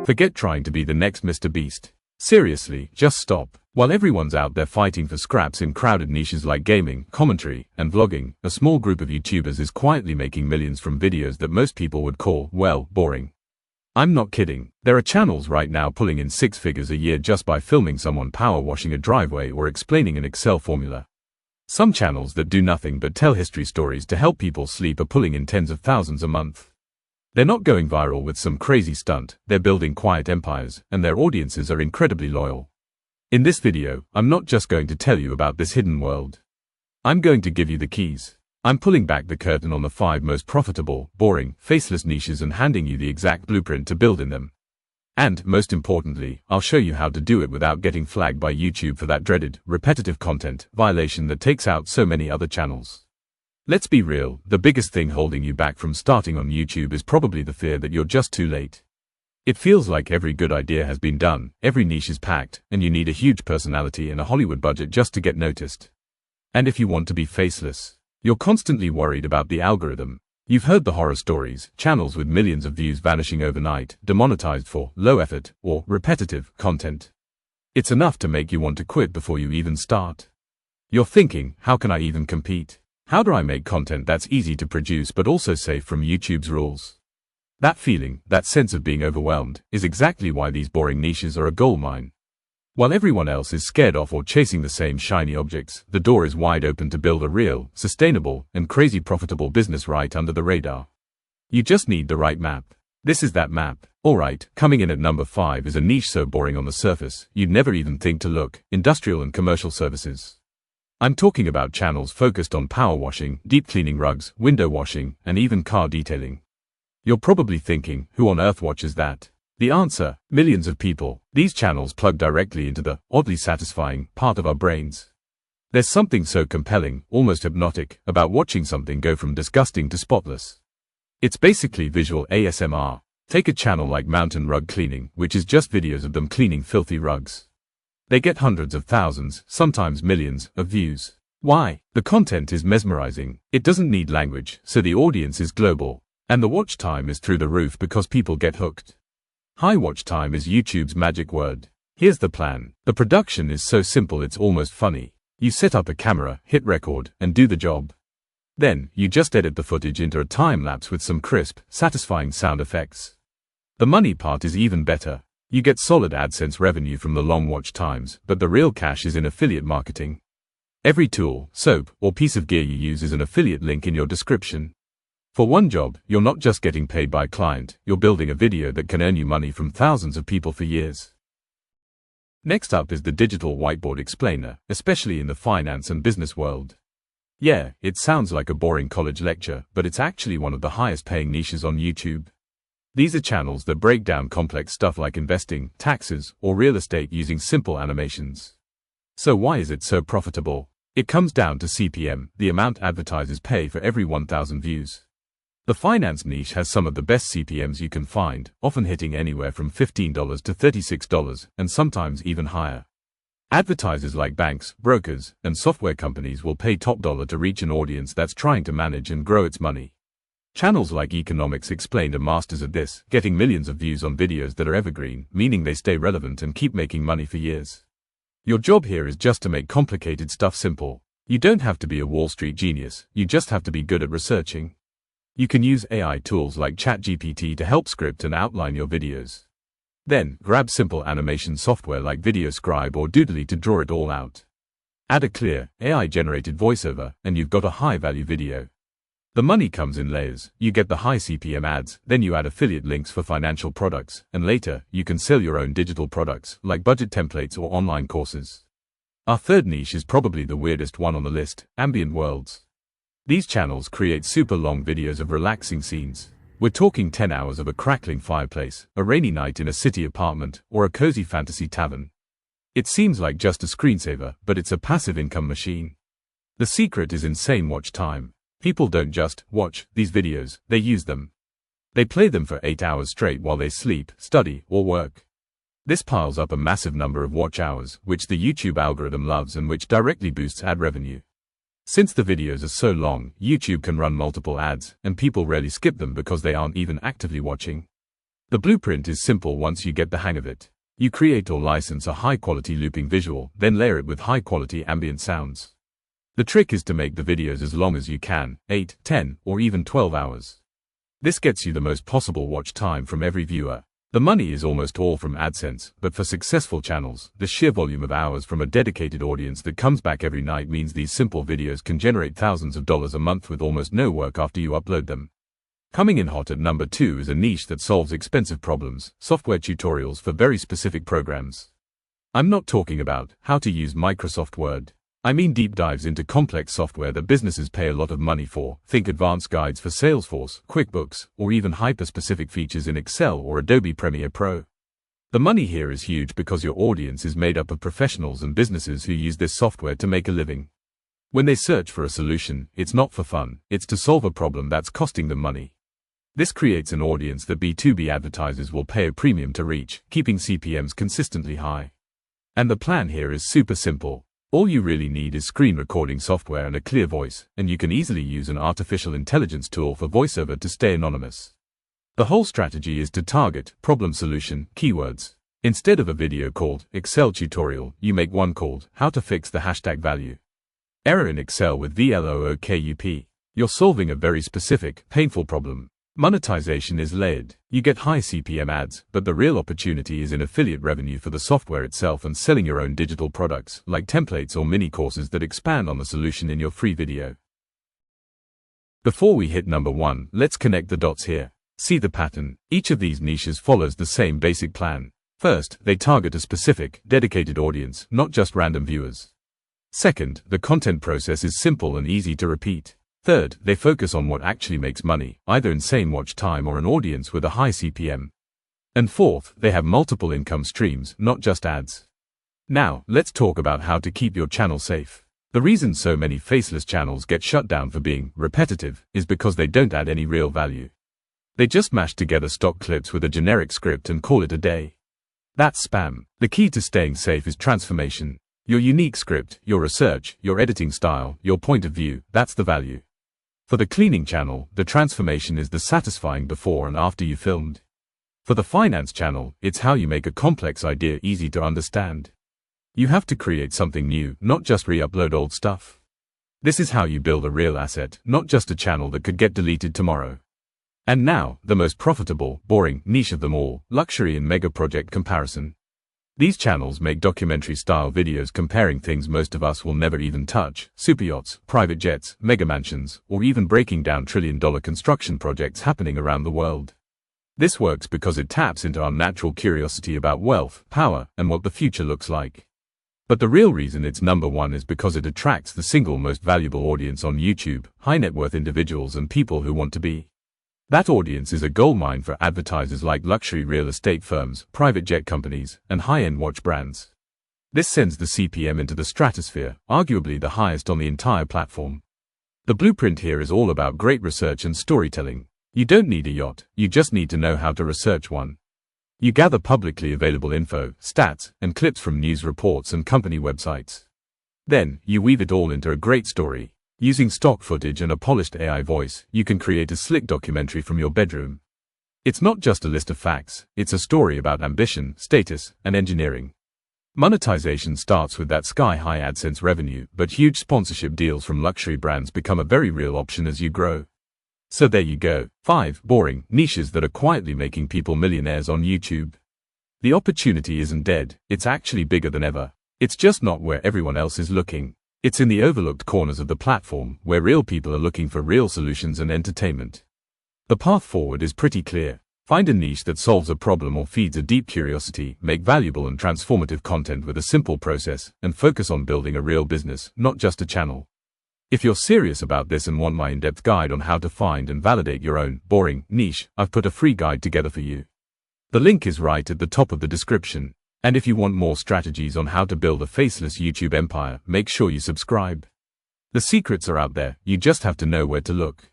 Forget trying to be the next Mr. Beast. Seriously, just stop. While everyone's out there fighting for scraps in crowded niches like gaming, commentary, and vlogging, a small group of YouTubers is quietly making millions from videos that most people would call, well, boring. I'm not kidding. There are channels right now pulling in six figures a year just by filming someone power washing a driveway or explaining an Excel formula. Some channels that do nothing but tell history stories to help people sleep are pulling in tens of thousands a month. They're not going viral with some crazy stunt, they're building quiet empires, and their audiences are incredibly loyal. In this video, I'm not just going to tell you about this hidden world. I'm going to give you the keys. I'm pulling back the curtain on the 5 most profitable, boring, faceless niches and handing you the exact blueprint to build in them. And, most importantly, I'll show you how to do it without getting flagged by YouTube for that dreaded, repetitive content violation that takes out so many other channels. Let's be real, the biggest thing holding you back from starting on YouTube is probably the fear that you're just too late. It feels like every good idea has been done, every niche is packed, and you need a huge personality and a Hollywood budget just to get noticed. And if you want to be faceless, you're constantly worried about the algorithm. You've heard the horror stories, channels with millions of views vanishing overnight, demonetized for low effort or repetitive content. It's enough to make you want to quit before you even start. You're thinking, how can I even compete? How do I make content that's easy to produce but also safe from YouTube's rules? That feeling, that sense of being overwhelmed, is exactly why these boring niches are a goldmine. While everyone else is scared off or chasing the same shiny objects, the door is wide open to build a real, sustainable, and crazy profitable business right under the radar. You just need the right map. This is that map. Alright, coming in at number 5 is a niche so boring on the surface, you'd never even think to look: industrial and commercial services. I'm talking about channels focused on power washing, deep cleaning rugs, window washing, and even car detailing. You're probably thinking, who on earth watches that? The answer: millions of people. These channels plug directly into the oddly satisfying part of our brains. There's something so compelling, almost hypnotic, about watching something go from disgusting to spotless. It's basically visual ASMR. Take a channel like Mountain Rug Cleaning, which is just videos of them cleaning filthy rugs. They get hundreds of thousands, sometimes millions, of views. Why? The content is mesmerizing. It doesn't need language, so the audience is global. And the watch time is through the roof because people get hooked. High watch time is YouTube's magic word. Here's the plan. The production is so simple it's almost funny. You set up a camera, hit record, and do the job. Then, you just edit the footage into a time-lapse with some crisp, satisfying sound effects. The money part is even better. You get solid AdSense revenue from the long watch times, but the real cash is in affiliate marketing. Every tool, soap, or piece of gear you use is an affiliate link in your description. For one job, you're not just getting paid by a client, you're building a video that can earn you money from thousands of people for years. Next up is the digital whiteboard explainer, especially in the finance and business world. Yeah, it sounds like a boring college lecture, but it's actually one of the highest paying niches on YouTube. These are channels that break down complex stuff like investing, taxes, or real estate using simple animations. So why is it so profitable? It comes down to CPM, the amount advertisers pay for every 1,000 views. The finance niche has some of the best CPMs you can find, often hitting anywhere from $15 to $36, and sometimes even higher. Advertisers like banks, brokers, and software companies will pay top dollar to reach an audience that's trying to manage and grow its money. Channels like Economics Explained are masters of this, getting millions of views on videos that are evergreen, meaning they stay relevant and keep making money for years. Your job here is just to make complicated stuff simple. You don't have to be a Wall Street genius, you just have to be good at researching. You can use AI tools like ChatGPT to help script and outline your videos. Then, grab simple animation software like VideoScribe or Doodly to draw it all out. Add a clear, AI-generated voiceover, and you've got a high-value video. The money comes in layers. You get the high CPM ads, then you add affiliate links for financial products, and later, you can sell your own digital products, like budget templates or online courses. Our third niche is probably the weirdest one on the list: ambient worlds. These channels create super long videos of relaxing scenes. We're talking 10 hours of a crackling fireplace, a rainy night in a city apartment, or a cozy fantasy tavern. It seems like just a screensaver, but it's a passive income machine. The secret is insane watch time. People don't just watch these videos, they use them. They play them for 8 hours straight while they sleep, study, or work. This piles up a massive number of watch hours, which the YouTube algorithm loves and which directly boosts ad revenue. Since the videos are so long, YouTube can run multiple ads, and people rarely skip them because they aren't even actively watching. The blueprint is simple once you get the hang of it. You create or license a high-quality looping visual, then layer it with high-quality ambient sounds. The trick is to make the videos as long as you can, 8, 10, or even 12 hours. This gets you the most possible watch time from every viewer. The money is almost all from AdSense, but for successful channels, the sheer volume of hours from a dedicated audience that comes back every night means these simple videos can generate thousands of dollars a month with almost no work after you upload them. Coming in hot at number 2 is a niche that solves expensive problems, software tutorials for very specific programs. I'm not talking about how to use Microsoft Word. I mean deep dives into complex software that businesses pay a lot of money for. Think advanced guides for Salesforce, QuickBooks, or even hyper-specific features in Excel or Adobe Premiere Pro. The money here is huge because your audience is made up of professionals and businesses who use this software to make a living. When they search for a solution, it's not for fun, it's to solve a problem that's costing them money. This creates an audience that B2B advertisers will pay a premium to reach, keeping CPMs consistently high. And the plan here is super simple. All you really need is screen recording software and a clear voice, and you can easily use an artificial intelligence tool for voiceover to stay anonymous. The whole strategy is to target problem solution keywords. Instead of a video called Excel tutorial, you make one called how to fix the hashtag value. Error in Excel with VLOOKUP. You're solving a very specific, painful problem. Monetization is layered. You get high CPM ads, but the real opportunity is in affiliate revenue for the software itself and selling your own digital products, like templates or mini courses that expand on the solution in your free video. Before we hit number 1, let's connect the dots here. See the pattern. Each of these niches follows the same basic plan. First, they target a specific, dedicated audience, not just random viewers. Second, the content process is simple and easy to repeat. Third, they focus on what actually makes money, either insane watch time or an audience with a high CPM. And fourth, they have multiple income streams, not just ads. Now, let's talk about how to keep your channel safe. The reason so many faceless channels get shut down for being repetitive is because they don't add any real value. They just mash together stock clips with a generic script and call it a day. That's spam. The key to staying safe is transformation. Your unique script, your research, your editing style, your point of view, that's the value. For the cleaning channel, the transformation is the satisfying before and after you filmed. For the finance channel, it's how you make a complex idea easy to understand. You have to create something new, not just re-upload old stuff. This is how you build a real asset, not just a channel that could get deleted tomorrow. And now, the most profitable, boring niche of them all, luxury and mega project comparison. These channels make documentary-style videos comparing things most of us will never even touch, super yachts, private jets, mega mansions, or even breaking down trillion-dollar construction projects happening around the world. This works because it taps into our natural curiosity about wealth, power, and what the future looks like. But the real reason it's number 1 is because it attracts the single most valuable audience on YouTube, high-net-worth individuals and people who want to be. That audience is a goldmine for advertisers like luxury real estate firms, private jet companies, and high-end watch brands. This sends the CPM into the stratosphere, arguably the highest on the entire platform. The blueprint here is all about great research and storytelling. You don't need a yacht, you just need to know how to research one. You gather publicly available info, stats, and clips from news reports and company websites. Then, you weave it all into a great story. Using stock footage and a polished AI voice, you can create a slick documentary from your bedroom. It's not just a list of facts, it's a story about ambition, status, and engineering. Monetization starts with that sky-high AdSense revenue, but huge sponsorship deals from luxury brands become a very real option as you grow. So there you go, 5 boring niches that are quietly making people millionaires on YouTube. The opportunity isn't dead, it's actually bigger than ever. It's just not where everyone else is looking. It's in the overlooked corners of the platform, where real people are looking for real solutions and entertainment. The path forward is pretty clear. Find a niche that solves a problem or feeds a deep curiosity, make valuable and transformative content with a simple process, and focus on building a real business, not just a channel. If you're serious about this and want my in-depth guide on how to find and validate your own boring niche, I've put a free guide together for you. The link is right at the top of the description. And if you want more strategies on how to build a faceless YouTube empire, make sure you subscribe. The secrets are out there, you just have to know where to look.